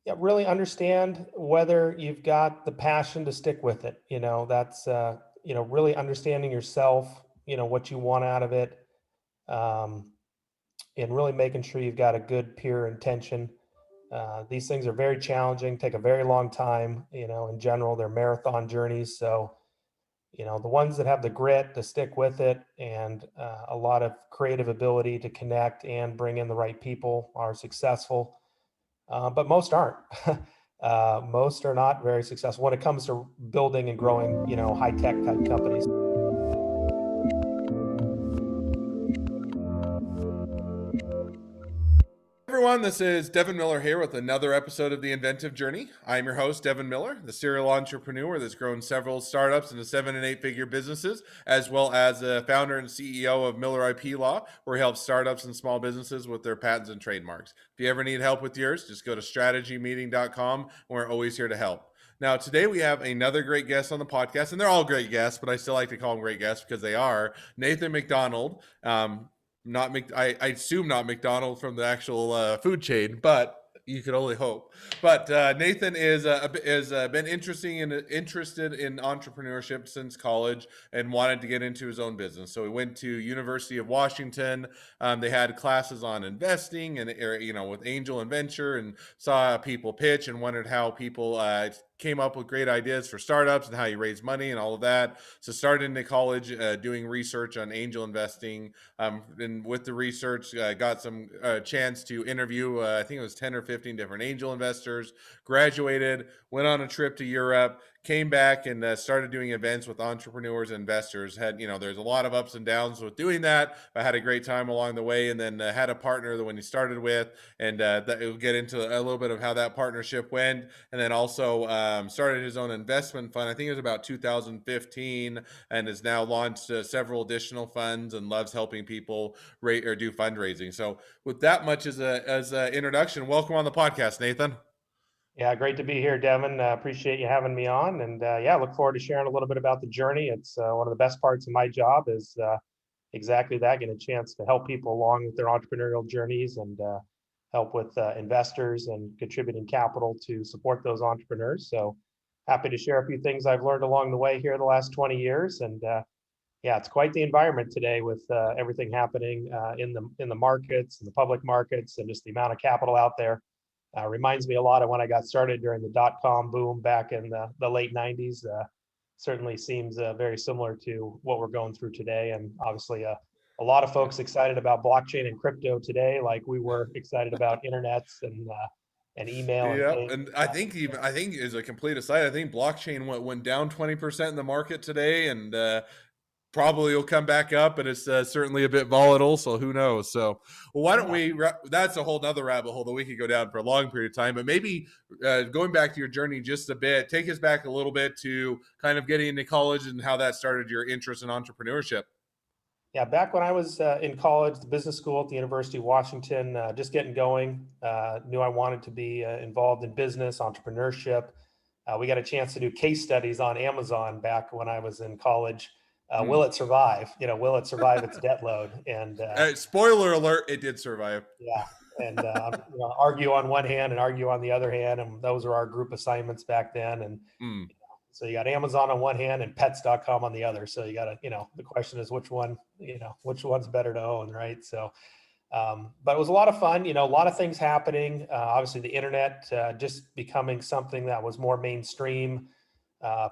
Yeah, really understand whether you've got the passion to stick with it. That's really understanding yourself, what you want out of it, um, and really making sure you've got a good pure intention. These things are very challenging, take a very long time. In general, they're marathon journeys. So, the ones that have the grit to stick with it and a lot of creative ability to connect and bring in the right people are successful. But most aren't. Most are not very successful when it comes to building and growing, high tech type companies. Everyone, this is Devin Miller here with another episode of the Inventive Journey. I'm your host, Devin Miller, the serial entrepreneur that's grown several startups into 7 and 8 figure businesses, as well as the founder and CEO of Miller IP Law, where he helps startups and small businesses with their patents and trademarks. If you ever need help with yours, just go to strategymeeting.com. We're always here to help. Now, today we have another great guest on the podcast, and they're all great guests, but I still like to call them great guests because they are Nathan McDonald. Not I assume not McDonald from the actual food chain, but you could only hope. But Nathan is been interested in entrepreneurship since college and wanted to get into his own business. So he went to University of Washington. They had classes on investing and with angel and venture, and saw people pitch and wondered how people came up with great ideas for startups and how you raise money and all of that. So started into college doing research on angel investing, and with the research, got some chance to interview, I think it was 10 or 15 different angel investors, graduated, went on a trip to Europe, came back and started doing events with entrepreneurs and investors. There's a lot of ups and downs with doing that. I had a great time along the way, and then had a partner that when he started with, and we'll get into a little bit of how that partnership went. And then also started his own investment fund. I think it was about 2015, and has now launched several additional funds and loves helping people rate or do fundraising. So with that much as a introduction, welcome on the podcast, Nathan. Yeah, great to be here, Devin. Appreciate you having me on. And yeah, look forward to sharing a little bit about the journey. It's one of the best parts of my job is exactly that, getting a chance to help people along with their entrepreneurial journeys and help with investors and contributing capital to support those entrepreneurs. So happy to share a few things I've learned along the way here the last 20 years. And yeah, it's quite the environment today with everything happening in the markets and the public markets and just the amount of capital out there. Reminds me a lot of when I got started during the dot-com boom back in the late 90s. Certainly seems very similar to what we're going through today. And obviously a lot of folks excited about blockchain and crypto today, like we were excited about internets and email and Yeah, things. and I think as a complete aside, I think blockchain went down 20% in the market today, and probably will come back up, and it's certainly a bit volatile, so who knows. So well, why don't Yeah. we that's a whole nother rabbit hole that we could go down for a long period of time, but maybe going back to your journey just a bit, take us back a little bit to kind of getting into college and how that started your interest in entrepreneurship. Yeah, back when I was in college, the business school at the University of Washington, just getting going, knew I wanted to be involved in business, entrepreneurship. We got a chance to do case studies on Amazon back when I was in college. Will Mm. it survive? Will it survive its debt load? And Spoiler alert, it did survive. yeah, and argue on one hand and argue on the other hand, and those were our group assignments back then. And Mm. so you got Amazon on one hand and pets.com on the other. So you got to, the question is which one, which one's better to own, right? So, but it was a lot of fun, a lot of things happening. Obviously, the internet just becoming something that was more mainstream,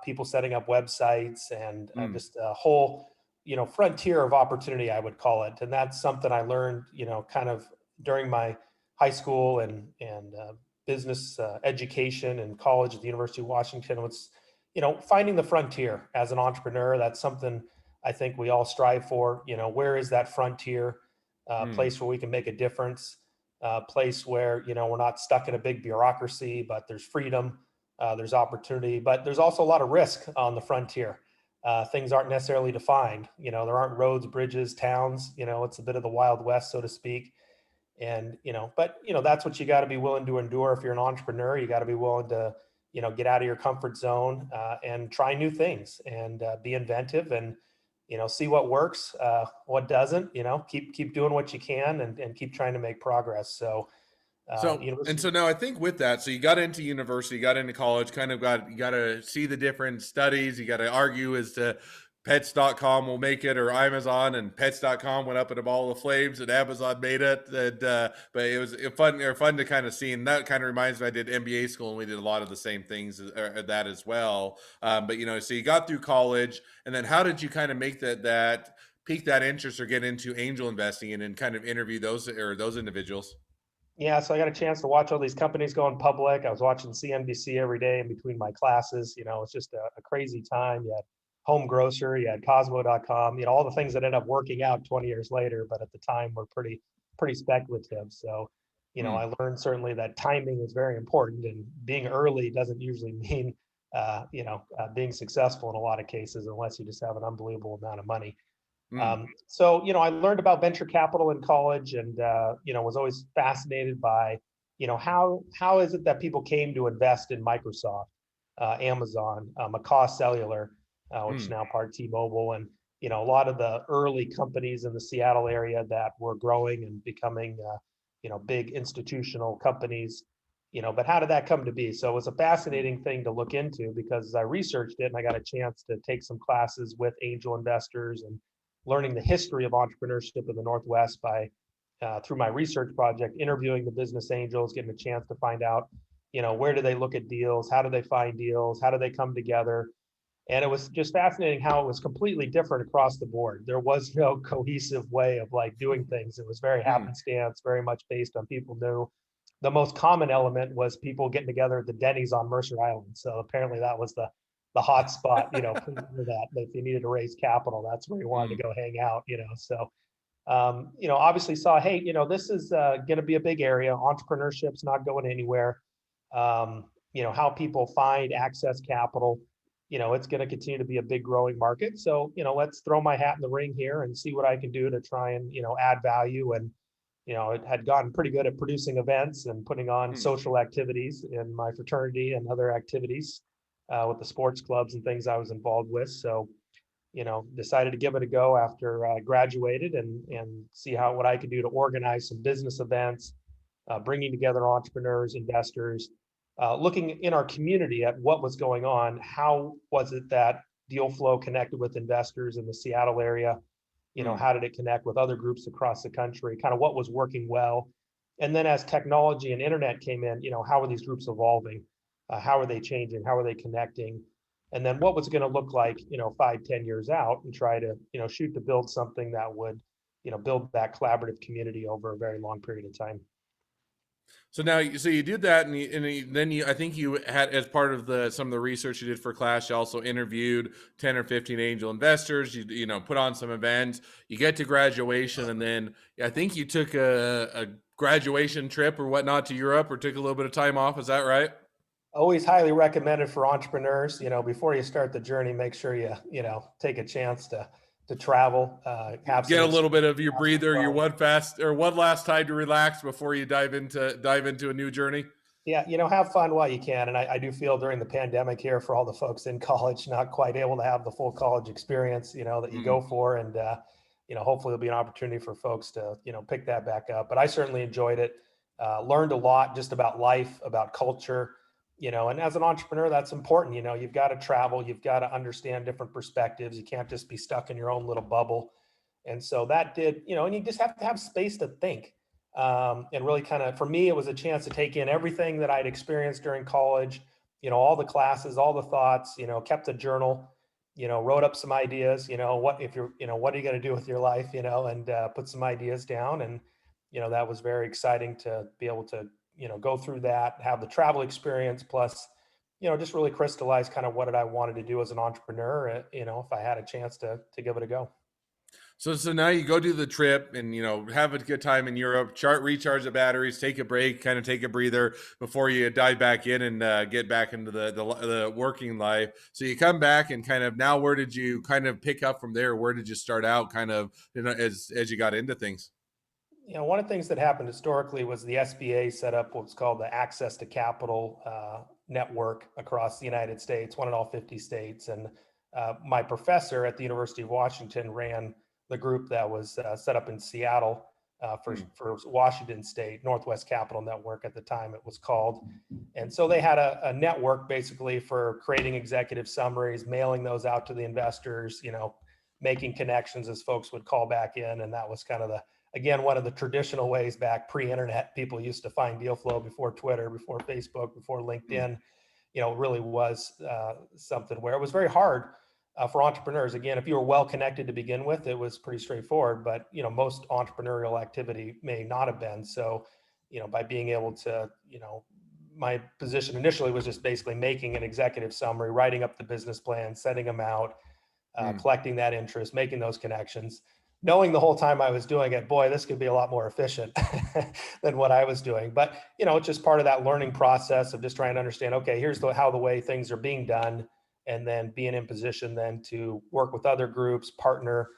people setting up websites and Mm. just a whole, frontier of opportunity, I would call it. And that's something I learned, kind of during my high school and business education and college at the University of Washington. It's finding the frontier as an entrepreneur. That's something I think we all strive for. Where is that frontier? Mm. Place where we can make a difference, place where we're not stuck in a big bureaucracy, but there's freedom, there's opportunity, but there's also a lot of risk on the frontier. Things aren't necessarily defined. There aren't roads, bridges, towns. It's a bit of the Wild West, so to speak. And but that's what you got to be willing to endure if you're an entrepreneur. You got to be willing to get out of your comfort zone and try new things and be inventive and see what works, what doesn't. Keep doing what you can and keep trying to make progress. So So now I think with that, so you got into university, you got into college, you got to see the different studies. You got to argue as to pets.com will make it or Amazon, and pets.com went up in a ball of flames and Amazon made it. But it was fun to kind of see. And that kind of reminds me, I did MBA school and we did a lot of the same things that as well. But, so you got through college, and then how did you kind of make that pique that interest or get into angel investing and kind of interview those individuals? Yeah, so I got a chance to watch all these companies going public. I was watching CNBC every day in between my classes. It's just a crazy time. You had Home Grocer, you had Cosmo.com, all the things that end up working out 20 years later, but at the time were pretty speculative. So, Mm, I learned certainly that timing is very important, and being early doesn't usually mean, being successful in a lot of cases, unless you just have an unbelievable amount of money. mm, I learned about venture capital in college, and was always fascinated by, how is it that people came to invest in Microsoft, Amazon, Macaw Cellular, which is mm, now part of T-Mobile, and a lot of the early companies in the Seattle area that were growing and becoming, big institutional companies. But how did that come to be? So it was a mm, fascinating thing to look into, because I researched it and I got a chance to take some classes with angel investors and learning the history of entrepreneurship in the Northwest by through my research project, interviewing the business angels, getting a chance to find out, where do they look at deals, how do they find deals, how do they come together, and it was just fascinating how it was completely different across the board. There was no cohesive way of like doing things. It was very mm, happenstance, very much based on people knew. The most common element was people getting together at the Denny's on Mercer Island. So apparently that was the hot spot, that if you needed to raise capital, that's where you wanted mm. to go hang out. So obviously saw, hey, this is going to be a big area. Entrepreneurship's not going anywhere. How people find access capital, it's going to continue to be a big growing market. So, let's throw my hat in the ring here and see what I can do to try and, add value. And, it had gotten pretty good at producing events and putting on Mm. social activities in my fraternity and other activities with the sports clubs and things I was involved with. So, decided to give it a go after I graduated, and see what I could do to organize some business events, bringing together entrepreneurs, investors, looking in our community at what was going on. How was it that deal flow connected with investors in the Seattle area? Mm. How did it connect with other groups across the country? Kind of what was working well. And then as technology and internet came in, how are these groups evolving? How are they changing? How are they connecting? And then what was it going to look like, 5, 10 years out, and try to, shoot to build something that would, build that collaborative community over a very long period of time. So now, so you did that, then I think you had, as part of some of the research you did for class, you also interviewed 10 or 15 angel investors. Put on some events. You get to graduation, and then I think you took a graduation trip or whatnot to Europe, or took a little bit of time off. Is that right? Always highly recommended for entrepreneurs. Before you start the journey, make sure you take a chance to travel, have some Get a little bit experience, of your have some breather, your fun. one last time to relax before you dive into a new journey. Yeah, have fun while you can. And I do feel during the pandemic here, for all the folks in college not quite able to have the full college experience, that you Mm, go for. And, hopefully there'll be an opportunity for folks to, pick that back up. But I certainly enjoyed it, learned a lot just about life, about culture, and as an entrepreneur, that's important. You've got to travel, you've got to understand different perspectives. You can't just be stuck in your own little bubble. And so that did, and you just have to have space to think, and really kind of, for me, it was a chance to take in everything that I'd experienced during college, all the classes, all the thoughts, kept a journal, wrote up some ideas, what if you're, what are you going to do with your life, and put some ideas down. And, that was very exciting to be able to, go through that, have the travel experience, plus, just really crystallize kind of what did I wanted to do as an entrepreneur, if I had a chance to give it a go. So now you go do the trip and have a good time in Europe. Recharge the batteries, take a break, kind of take a breather before you dive back in and get back into the working life. So you come back and kind of, now where did you kind of pick up from there? Where did you start out, kind of, as you got into things? One of the things that happened historically was the SBA set up what's called the Access to Capital network across the United States, one in all 50 states. And my professor at the University of Washington ran the group that was set up in Seattle for Washington State, Northwest Capital Network at the time it was called. And so they had a network basically for creating executive summaries, mailing those out to the investors, making connections as folks would call back in. And that was kind of again, one of the traditional ways back pre-internet people used to find deal flow before Twitter, before Facebook, before LinkedIn. Really was something where it was very hard for entrepreneurs. Again, if you were well connected to begin with, it was pretty straightforward, but most entrepreneurial activity may not have been. So, by being able to, my position initially was just basically making an executive summary, writing up the business plan, sending them out, collecting that interest, making those connections, knowing the whole time I was doing it, boy, this could be a lot more efficient than what I was doing. But, it's just part of that learning process of just trying to understand, okay, here's how the way things are being done, and then being in position then to work with other groups, partner.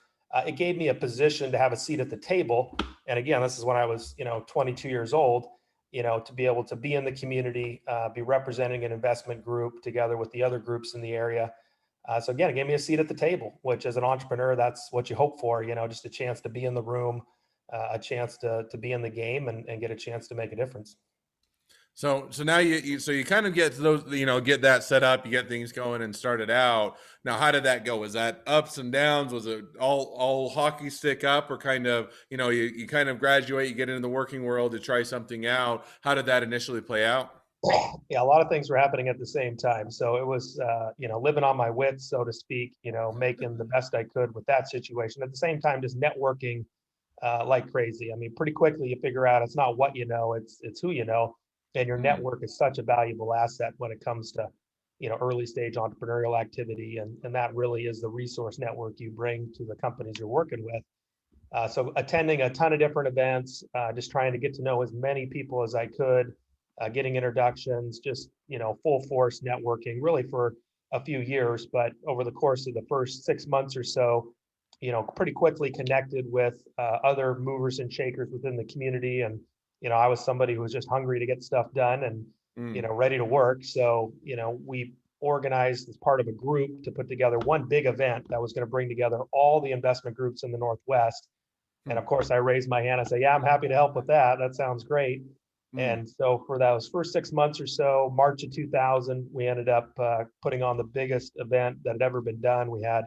It gave me a position to have a seat at the table. And again, this is when I was, 22 years old, to be able to be in the community, be representing an investment group together with the other groups in the area. So again, it gave me a seat at the table, which as an entrepreneur, that's what you hope for, just a chance to be in the room, a chance to be in the game and get a chance to make a difference. So now you kind of get those, get that set up, you get things going and started out. Now, how did that go? Was that ups and downs? Was it all hockey stick up, or kind of, you kind of graduate, you get into the working world to try something out? How did that initially play out? Yeah, a lot of things were happening at the same time. So it was, living on my wits, so to speak, making the best I could with that situation. At the same time, just networking like crazy. I mean, pretty quickly you figure out it's not what you know, it's who you know. And your network is such a valuable asset when it comes to, early stage entrepreneurial activity. And that really is the resource network you bring to the companies you're working with. So attending a ton of different events, just trying to get to know as many people as I could, getting introductions, just, full force networking really for a few years. But over the course of the first 6 months or so, pretty quickly connected with other movers and shakers within the community. And, I was somebody who was just hungry to get stuff done and, ready to work. So, we organized as part of a group to put together one big event that was going to bring together all the investment groups in the Northwest. And of course, I raised my hand and say, yeah, I'm happy to help with that. That sounds great. And so for those first 6 months or so, March of 2000, we ended up putting on the biggest event that had ever been done. We had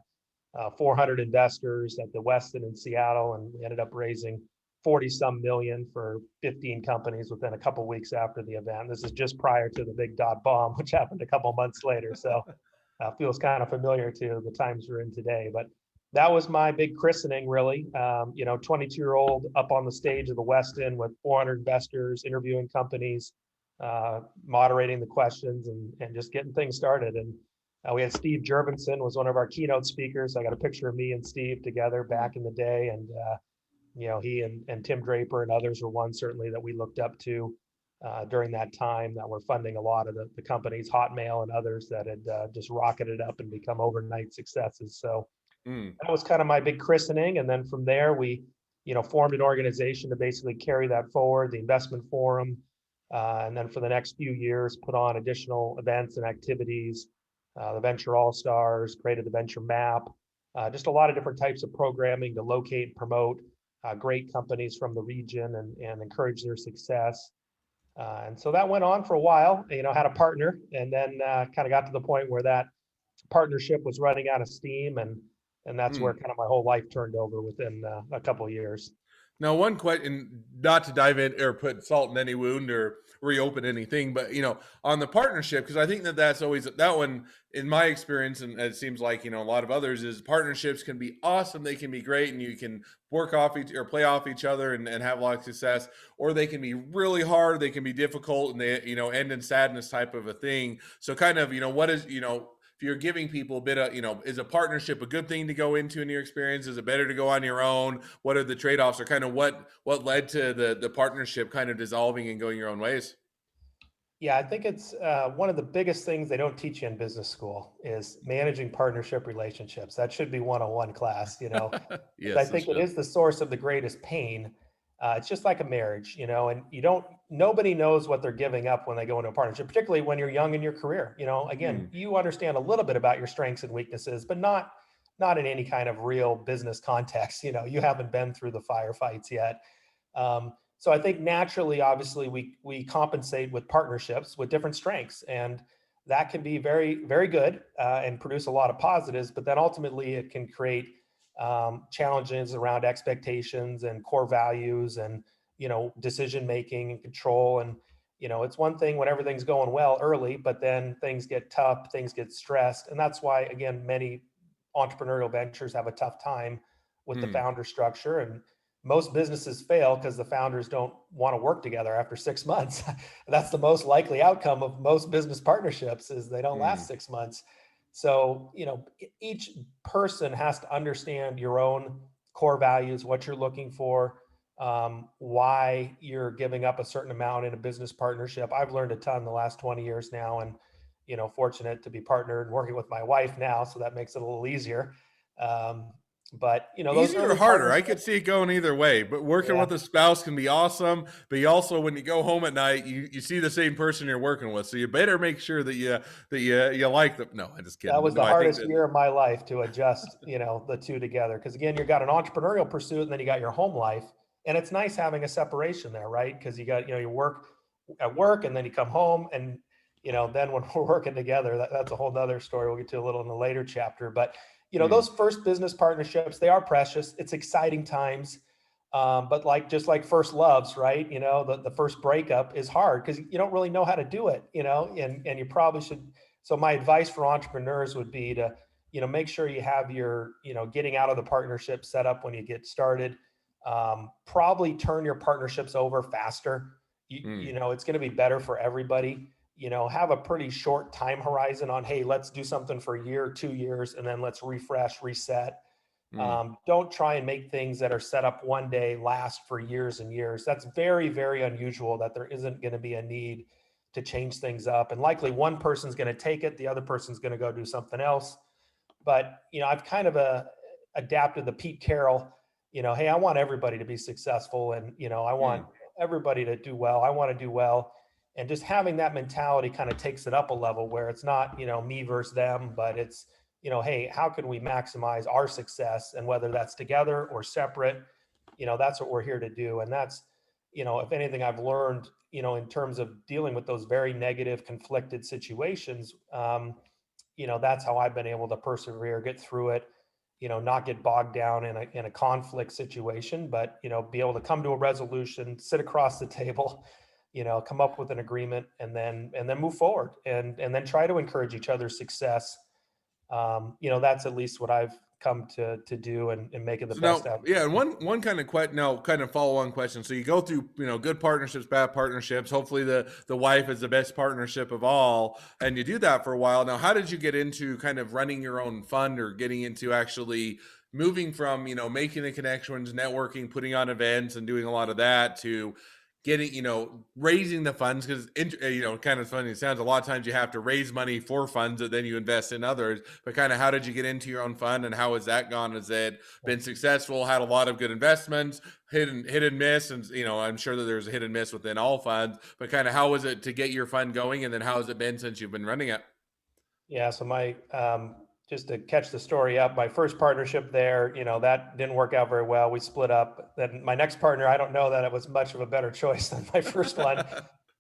400 investors at the Westin in Seattle, and we ended up raising 40 some million for 15 companies within a couple of weeks after the event. This is just prior to the big dot bomb, which happened a couple of months later. So feels kind of familiar to the times we're in today. But that was my big christening, really. 22-year-old up on the stage of the Westin with 400 investors, interviewing companies, moderating the questions, and just getting things started. And we had Steve Jurvenson was one of our keynote speakers. I got a picture of me and Steve together back in the day. And, he and Tim Draper and others were one certainly that we looked up to during that time, that were funding a lot of the companies, Hotmail and others that had just rocketed up and become overnight successes. So that was kind of my big christening. And then from there, we, formed an organization to basically carry that forward, the investment forum. And then for the next few years, put on additional events and activities, the Venture All-Stars, created the Venture Map, just a lot of different types of programming to locate and promote great companies from the region and encourage their success. And so that went on for a while, had a partner, and then kind of got to the point where that partnership was running out of steam. And that's where kind of my whole life turned over within a couple of years. Now, one question, not to dive in or put salt in any wound or reopen anything, but, on the partnership, because I think that's always that one, in my experience, and it seems like, a lot of others, is partnerships can be awesome. They can be great, and you can work off or play off each other and have a lot of success, or they can be really hard. They can be difficult, and they, end in sadness type of a thing. So kind of, what is, if you're giving people a bit of, is a partnership a good thing to go into in your experience? Is it better to go on your own? What are the trade-offs, or kind of what led to the partnership kind of dissolving and going your own ways? Yeah, I think it's one of the biggest things they don't teach you in business school is managing partnership relationships. That should be 101 class, Yes, I think it is the source of the greatest pain. It's just like a marriage, and nobody knows what they're giving up when they go into a partnership, particularly when you're young in your career. Again, you understand a little bit about your strengths and weaknesses, but not in any kind of real business context. You haven't been through the firefights yet. So I think naturally, obviously, we compensate with partnerships with different strengths, and that can be very, very good and produce a lot of positives. But then ultimately, it can create challenges around expectations and core values, and decision making and control. And it's one thing when everything's going well early, but then things get tough, things get stressed, and that's why, again, many entrepreneurial ventures have a tough time with the Hmm. founder structure. And most businesses fail because the founders don't want to work together after 6 months. That's the most likely outcome of most business partnerships, is they don't last Hmm. 6 months. So, each person has to understand your own core values, what you're looking for, why you're giving up a certain amount in a business partnership. I've learned a ton the last 20 years now, and fortunate to be partnered and working with my wife now, so that makes it a little easier. Um, but those Easier or early harder? I could partnerships, see it going either way, but working yeah, with a spouse can be awesome. But you also, when you go home at night, you see the same person you're working with, so you better make sure that you like them. No, I'm just that kidding. But was no, the I think hardest that year of my life to adjust, the two together. Because again, you've got an entrepreneurial pursuit, and then you got your home life, and it's nice having a separation there, right? Because you got you work at work, and then you come home, and then when we're working together, that's a whole nother story. We'll get to a little in the later chapter, but mm, those first business partnerships, they are precious. It's exciting times. But just like first loves, right? The first breakup is hard because you don't really know how to do it, and you probably should. So my advice for entrepreneurs would be to, make sure you have your, getting out of the partnership set up when you get started. Probably turn your partnerships over faster. mm, It's going to be better for everybody. Have a pretty short time horizon on, hey, let's do something for a year, 2 years, and then let's refresh, reset. mm. Don't try and make things that are set up one day last for years and years. That's very, very unusual, that there isn't going to be a need to change things up. And likely one person's going to take it, the other person's going to go do something else. But, I've kind of adapted the Pete Carroll, hey, I want everybody to be successful, and, I want Mm. everybody to do well. I want to do well. And just having that mentality kind of takes it up a level, where it's not, me versus them, but it's, hey, how can we maximize our success? And whether that's together or separate, that's what we're here to do. And that's, if anything, I've learned, in terms of dealing with those very negative, conflicted situations, that's how I've been able to persevere, get through it, not get bogged down in a conflict situation, but, be able to come to a resolution, sit across the table, come up with an agreement, and then move forward, and then try to encourage each other's success. That's at least what I've come to do, and make it the So best now, out. yeah, and one kind of kind of follow on question. So you go through, good partnerships, bad partnerships. Hopefully, the wife is the best partnership of all, and you do that for a while. Now, how did you get into kind of running your own fund, or getting into actually moving from making the connections, networking, putting on events, and doing a lot of that, to getting raising the funds? Because kind of funny, it sounds, a lot of times you have to raise money for funds that then you invest in others. But kind of, how did you get into your own fund, and how has that gone? Has it been successful? Had a lot of good investments, hit and miss, and I'm sure that there's a hit and miss within all funds. But kind of, how was it to get your fund going, and then how has it been since you've been running it? Yeah, so just to catch the story up, my first partnership there, that didn't work out very well. We split up. Then my next partner, I don't know that it was much of a better choice than my first one,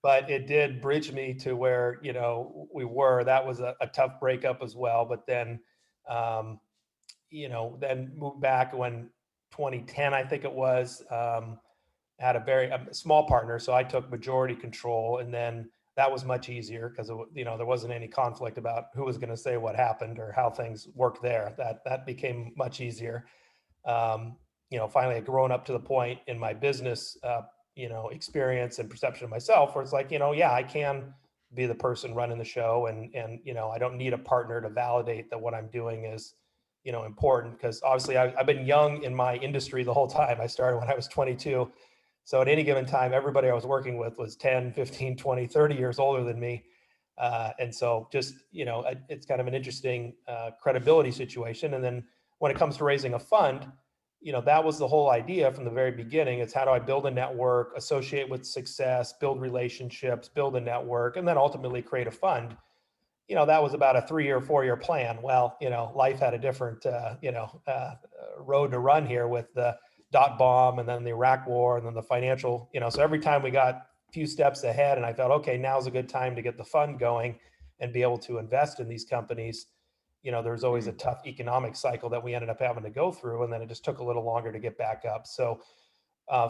but it did bridge me to where, we were. That was a tough breakup as well. But then, then moved back when 2010, I think it was. Had a very small partner, so I took majority control, and then that was much easier because there wasn't any conflict about who was going to say what happened or how things worked there. That became much easier. Finally, I'd grown up to the point in my business, experience and perception of myself, where it's like, yeah, I can be the person running the show, and I don't need a partner to validate that what I'm doing is important. Because obviously I've been young in my industry the whole time. I started when I was 22, so at any given time, everybody I was working with was 10, 15, 20, 30 years older than me. And so just, it's kind of an interesting credibility situation. And then when it comes to raising a fund, that was the whole idea from the very beginning. It's how do I build a network, associate with success, build relationships, build a network, and then ultimately create a fund. That was about a 3-year, 4-year plan. Well, life had a different, road to run here with the dot bomb and then the Iraq war and then the financial, so every time we got a few steps ahead and I thought, okay, now's a good time to get the fund going and be able to invest in these companies. There's always a Mm. tough economic cycle that we ended up having to go through. And then it just took a little longer to get back up. So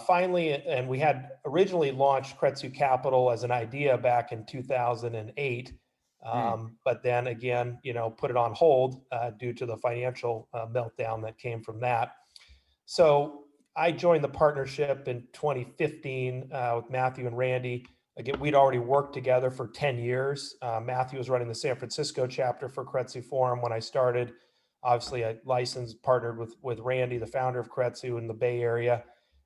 finally, and we had originally launched Kretsu Capital as an idea back in 2008. Mm. But then again, put it on hold due to the financial meltdown that came from that. So I joined the partnership in 2015 with Matthew and Randy. Again, we'd already worked together for 10 years. Matthew was running the San Francisco chapter for Kretsu Forum when I started. Obviously, I licensed, partnered with Randy, the founder of Kretsu in the Bay Area.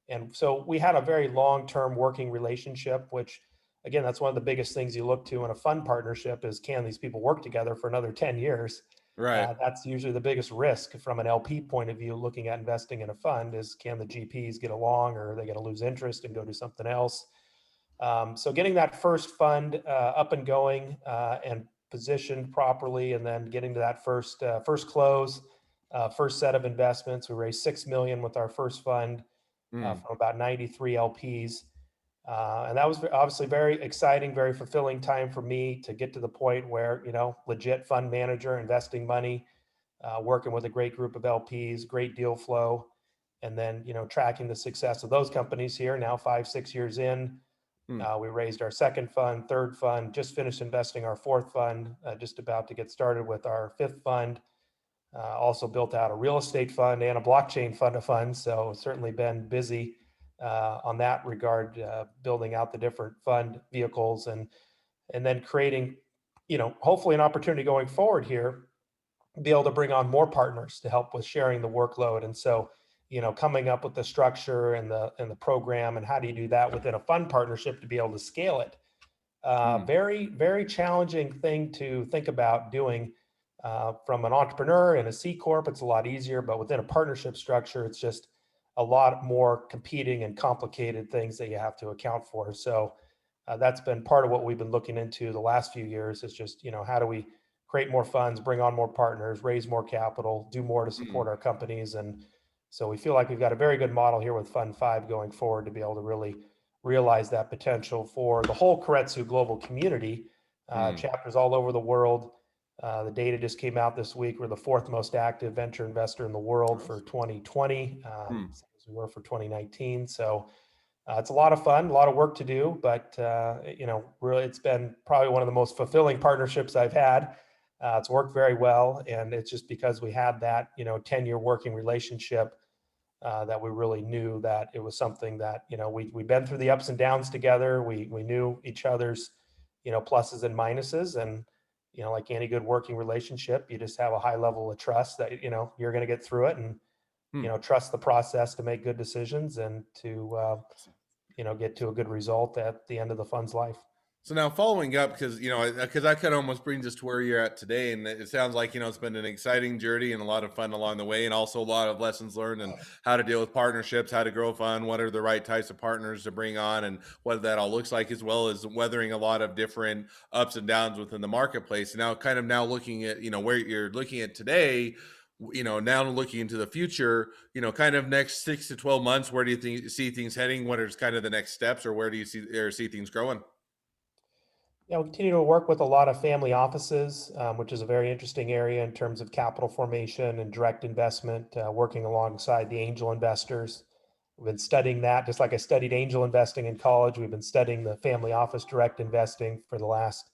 And so we had a very long-term working relationship, which, again, that's one of the biggest things you look to in a fund partnership is, can these people work together for another 10 years? Right. That's usually the biggest risk from an LP point of view, looking at investing in a fund, is can the GPs get along, or are they going to lose interest and go do something else? So getting that first fund up and going and positioned properly, and then getting to that first close, first set of investments. We raised $6 million with our first fund Mm. from about 93 LPs. And that was obviously very exciting, very fulfilling time for me to get to the point where, legit fund manager, investing money, working with a great group of LPs, great deal flow, and then, tracking the success of those companies here now 5-6 years in. Mm. We raised our second fund, third fund, just finished investing our fourth fund, just about to get started with our fifth fund. Also built out a real estate fund and a blockchain fund of funds. So certainly been busy on that regard, building out the different fund vehicles and then creating, hopefully an opportunity going forward here, be able to bring on more partners to help with sharing the workload. And so, coming up with the structure and the program, and how do you do that within a fund partnership to be able to scale it? Mm. Very, very challenging thing to think about doing. From an entrepreneur in a C corp, it's a lot easier, but within a partnership structure, it's just a lot more competing and complicated things that you have to account for. So that's been part of what we've been looking into the last few years. Is just, how do we create more funds, bring on more partners, raise more capital, do more to Mm. support our companies. And so we feel like we've got a very good model here with Fund 5 going forward to be able to really realize that potential for the whole Keiretsu global community, Mm. chapters all over the world. The data just came out this week. We're the fourth most active venture investor in the world for 2020, Mm. as we were for 2019. So it's a lot of fun, a lot of work to do, but really, it's been probably one of the most fulfilling partnerships I've had. It's worked very well, and it's just because we had that 10-year working relationship that we really knew that it was something that we've been through the ups and downs together. We knew each other's pluses and minuses, and like any good working relationship, you just have a high level of trust that you're going to get through it, and Mm. trust the process to make good decisions and to get to a good result at the end of the fund's life. So now following up, because I could almost bring us to where you're at today, and it sounds like it's been an exciting journey and a lot of fun along the way, and also a lot of lessons learned and how to deal with partnerships, how to grow fun, what are the right types of partners to bring on, and what that all looks like, as well as weathering a lot of different ups and downs within the marketplace. Now, now looking at where you're looking at today. Now looking into the future, kind of next 6 to 12 months, where do you see things heading? What is kind of the next steps, or where do you see things growing? We continue to work with a lot of family offices, which is a very interesting area in terms of capital formation and direct investment, working alongside the angel investors. We've been studying that, just like I studied angel investing in college. We've been studying the family office direct investing for the last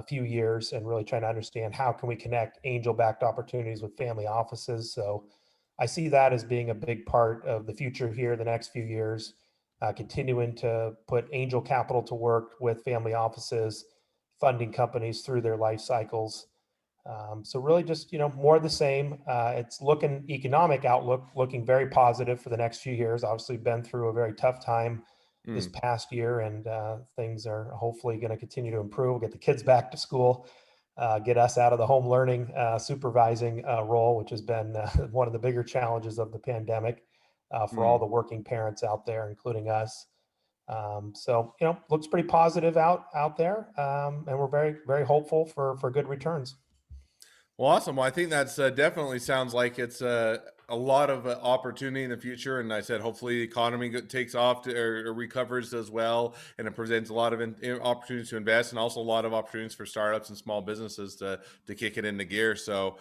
few years, and really trying to understand how can we connect angel-backed opportunities with family offices. So I see that as being a big part of the future here the next few years, continuing to put angel capital to work with family offices, funding companies through their life cycles. So really just, more of the same. It's looking, economic outlook looking very positive for the next few years. Obviously been through a very tough time this Mm. past year, and things are hopefully going to continue to improve. Get the kids back to school, get us out of the home learning supervising role, which has been one of the bigger challenges of the pandemic for all Mm. the working parents out there, including us. So looks pretty positive out there, and we're very, very hopeful for good returns. Well, awesome. Well, I think that's definitely sounds like it's a lot of opportunity in the future, and I said hopefully the economy takes off or recovers as well, and it presents a lot of opportunities to invest, and also a lot of opportunities for startups and small businesses to kick it into gear. So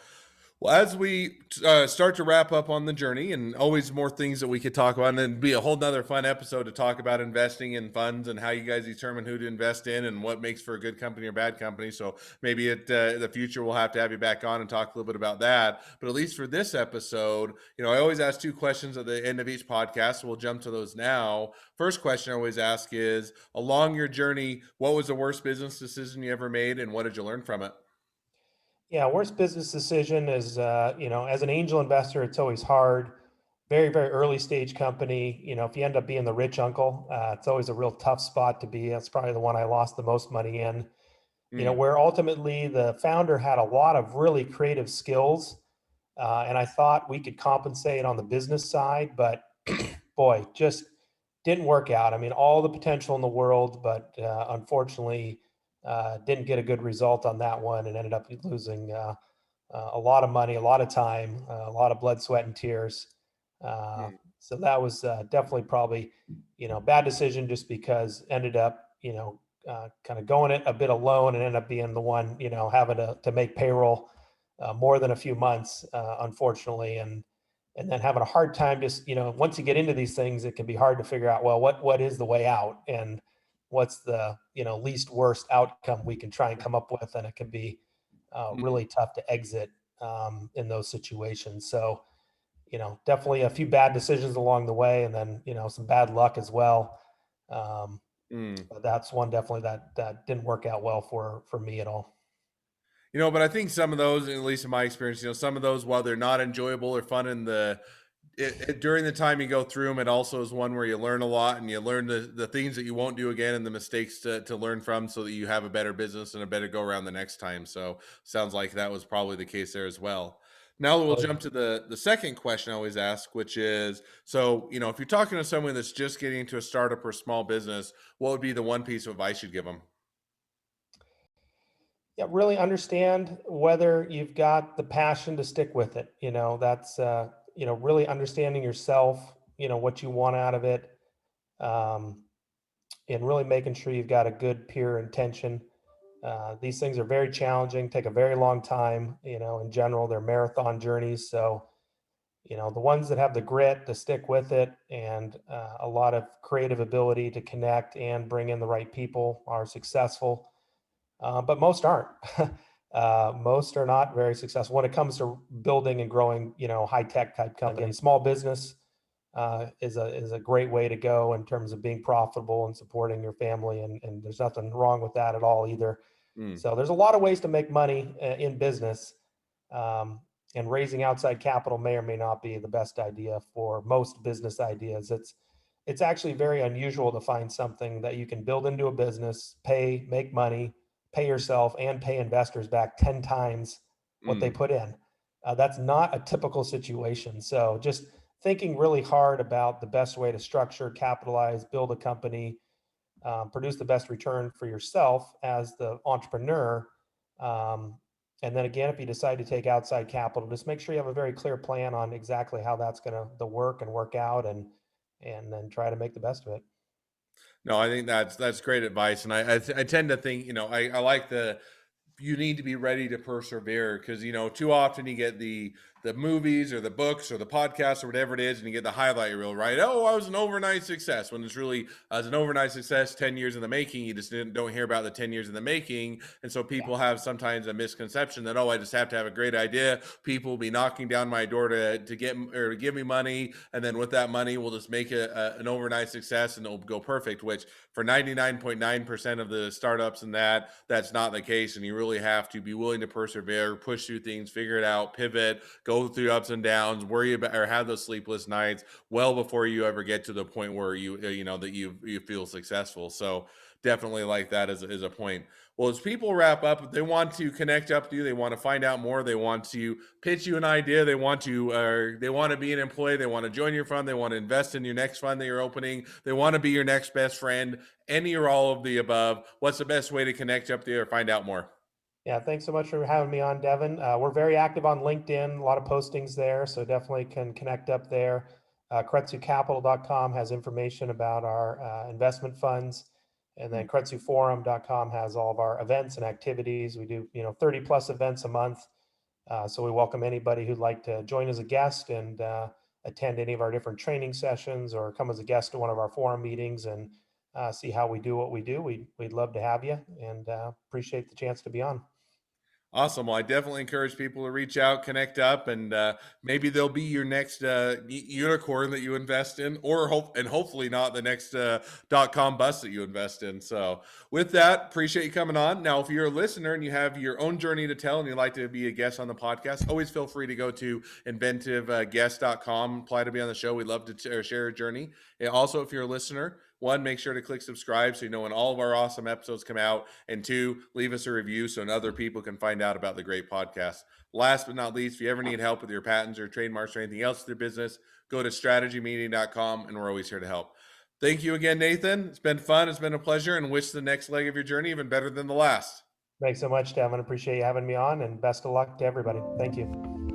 well, as we start to wrap up on the journey, and always more things that we could talk about, and then be a whole nother fun episode to talk about investing in funds and how you guys determine who to invest in and what makes for a good company or bad company. So maybe in the future we'll have to have you back on and talk a little bit about that. But at least for this episode, I always ask two questions at the end of each podcast. So we'll jump to those now. First question I always ask is, along your journey, what was the worst business decision you ever made, and what did you learn from it? Yeah, worst business decision is, as an angel investor, it's always hard. Very, very early stage company. If you end up being the rich uncle, it's always a real tough spot to be. That's probably the one I lost the most money in. Mm, Where ultimately the founder had a lot of really creative skills, and I thought we could compensate on the business side, but boy, just didn't work out. I mean, all the potential in the world, but unfortunately, didn't get a good result on that one, and ended up losing a lot of money, a lot of time, a lot of blood, sweat, and tears. Uh, mm, so that was definitely probably, bad decision just because ended up, kind of going it a bit alone and ended up being the one, having to make payroll more than a few months, unfortunately, and then having a hard time just, once you get into these things, it can be hard to figure out, well, what is the way out, and what's the, least worst outcome we can try and come up with, and it can be mm, really tough to exit in those situations. So, definitely a few bad decisions along the way, and then, some bad luck as well. Um, mm. but that's one definitely that didn't work out well for me at all. But I think some of those, at least in my experience, some of those, while they're not enjoyable or fun in during the time you go through them, it also is one where you learn a lot, and you learn the things that you won't do again, and the mistakes to learn from, so that you have a better business and a better go around the next time. So sounds like that was probably the case there as well. Now we'll Oh yeah. jump to the second question I always ask, which is, so if you're talking to someone that's just getting into a startup or small business, what would be the one piece of advice you'd give them? Yeah, really understand whether you've got the passion to stick with it. That's really understanding yourself, what you want out of it, um, and really making sure you've got a good pure intention. These things are very challenging, take a very long time. In general, they're marathon journeys. So, the ones that have the grit to stick with it, and a lot of creative ability to connect and bring in the right people are successful. But most aren't. Most are not very successful when it comes to building and growing, high tech type company. Again, small business is a great way to go in terms of being profitable and supporting your family, and there's nothing wrong with that at all either. Mm, So there's a lot of ways to make money in business, um, and raising outside capital may or may not be the best idea for most business ideas. It's actually very unusual to find something that you can build into a business, make money, pay yourself, and pay investors back 10 times what they mm. put in. That's not a typical situation. So just thinking really hard about the best way to structure, capitalize, build a company, produce the best return for yourself as the entrepreneur. Um, and then again, if you decide to take outside capital, just make sure you have a very clear plan on exactly how that's going to work and work out, and then try to make the best of it. No, I think that's great advice, and I tend to think, I like the, you need to be ready to persevere, because too often you get the movies or the books or the podcasts or whatever it is, and you get the highlight reel, right? Oh, I was an overnight success, when it's really, as an overnight success, 10 years in the making. You just don't hear about the 10 years in the making. And so Yeah. people have sometimes a misconception that, oh, I just have to have a great idea, people will be knocking down my door to get or to give me money, and then with that money we'll just make an overnight success, and it'll go perfect, which for 99.9% of the startups and that's not the case. And you really have to be willing to persevere, push through things, figure it out, pivot, go through ups and downs, worry about or have those sleepless nights well before you ever get to the point where that you feel successful. So definitely like that as a point. Well, as people wrap up, they want to connect up to you, they want to find out more, they want to pitch you an idea, they want to be an employee, they want to join your fund, they want to invest in your next fund that you're opening, they want to be your next best friend, any or all of the above. What's the best way to connect up to you or find out more? Yeah, thanks so much for having me on, Devin. We're very active on LinkedIn, a lot of postings there, so definitely can connect up there. KretzuCapital.com has information about our investment funds, and then KretzuForum.com has all of our events and activities. We do, 30 plus events a month, so we welcome anybody who'd like to join as a guest and attend any of our different training sessions or come as a guest to one of our forum meetings and see how we do what we do. We'd love to have you and appreciate the chance to be on. Awesome. Well, I definitely encourage people to reach out, connect up, and maybe they'll be your next unicorn that you invest in, or hopefully not the next .com bust that you invest in. So, with that, appreciate you coming on. Now, if you're a listener and you have your own journey to tell and you'd like to be a guest on the podcast, always feel free to go to inventiveguest.com, apply to be on the show. We'd love to share a journey. And also, if you're a listener, one, make sure to click subscribe so you know when all of our awesome episodes come out. And two, leave us a review so other people can find out about the great podcast. Last but not least, if you ever need help with your patents or trademarks or anything else with your business, go to strategymeeting.com and we're always here to help. Thank you again, Nathan. It's been fun. It's been a pleasure, and wish the next leg of your journey even better than the last. Thanks so much, Devin. Appreciate you having me on, and best of luck to everybody. Thank you.